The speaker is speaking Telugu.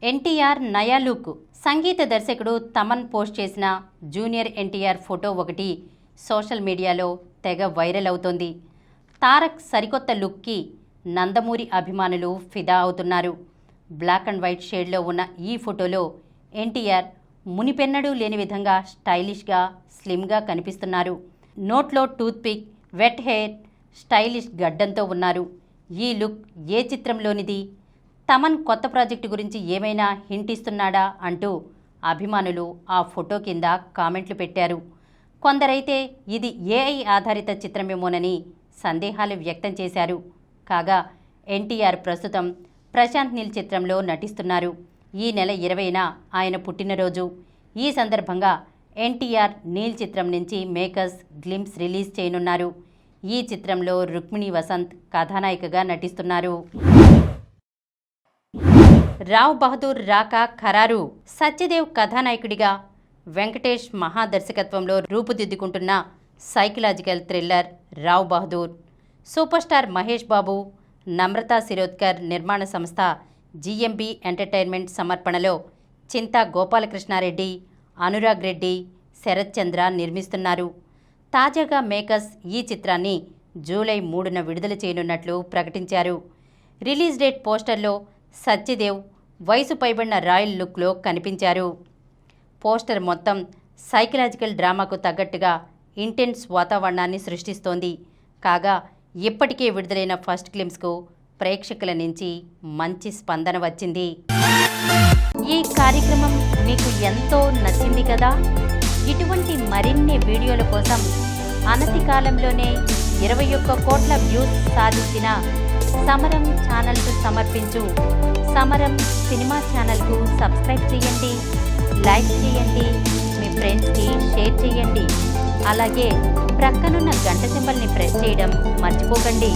ఎన్టీఆర్ నయా లుక్. సంగీత దర్శకుడు తమన్ పోస్ట్ చేసిన జూనియర్ ఎన్టీఆర్ ఫోటో ఒకటి సోషల్ మీడియాలో తెగ వైరల్ అవుతోంది. తారక్ సరికొత్త లుక్కి నందమూరి అభిమానులు ఫిదా అవుతున్నారు. బ్లాక్ అండ్ వైట్ షేడ్లో ఉన్న ఈ ఫోటోలో ఎన్టీఆర్ మునిపెన్నడూ లేని విధంగా స్టైలిష్గా, స్లిమ్గా కనిపిస్తున్నారు. నోట్లో టూత్పిక్, వెట్ హెయిర్, స్టైలిష్ గడ్డంతో ఉన్నారు. ఈ లుక్ ఏ చిత్రంలోనిది? తమన్ కొత్త ప్రాజెక్టు గురించి ఏమైనా హింట్ ఇస్తున్నాడా అంటూ అభిమానులు ఆ ఫోటో కింద కామెంట్లు పెట్టారు. కొందరైతే ఇది ఏఐ ఆధారిత చిత్రమేమోనని సందేహాలు వ్యక్తం చేశారు. కాగా ఎన్టీఆర్ ప్రస్తుతం ప్రశాంత్ నీల్ చిత్రంలో నటిస్తున్నారు. ఈ నెల 20న ఆయన పుట్టినరోజు. ఈ సందర్భంగా ఎన్టీఆర్ నీల్ చిత్రం నుంచి మేకర్స్ గ్లింప్స్ రిలీజ్ చేయనున్నారు. ఈ చిత్రంలో రుక్మిణి వసంత్ కథానాయికగా నటిస్తున్నారు. రావ్ బహదూర్ రాక ఖరారు. సత్యదేవ్ కథానాయకుడిగా వెంకటేష్ మహాదర్శకత్వంలో రూపుదిద్దుకుంటున్న psychological thriller Rao Bahadur. Super star Mahesh Babu, Namrata Shirodkar నిర్మాణ సంస్థ జీఎంబీ ఎంటర్టైన్మెంట్ సమర్పణలో చింతా గోపాలకృష్ణారెడ్డి, అనురాగ్ రెడ్డి, శరత్ చంద్ర నిర్మిస్తున్నారు. తాజాగా మేకర్స్ ఈ చిత్రాన్ని జూలై 3న విడుదల చేయనున్నట్లు ప్రకటించారు. రిలీజ్ డేట్ పోస్టర్లో సత్యదేవ్ వయసు పైబడిన రాయల్ లుక్లో కనిపించారు. పోస్టర్ మొత్తం సైకలాజికల్ డ్రామాకు తగ్గట్టుగా ఇంటెన్స్ వాతావరణాన్ని సృష్టిస్తోంది. కాగా ఇప్పటికే విడుదలైన ఫస్ట్ గ్లింప్స్కు ప్రేక్షకుల నుంచి మంచి స్పందన వచ్చింది. ఈ కార్యక్రమం మీకు ఎంతో నచ్చింది కదా. ఇటువంటి మరిన్ని వీడియోల కోసం అనతి కాలంలోనే 21 కోట్ల వ్యూస్ సాధించిన సమరం ఛానల్కు సమర్పించు సమరం సినిమా ఛానల్కు సబ్స్క్రైబ్ చేయండి, లైక్ చేయండి, మీ ఫ్రెండ్స్కి షేర్ చేయండి. అలాగే ప్రక్కనున్న గంట సింబల్ని ప్రెస్ చేయడం మర్చిపోకండి.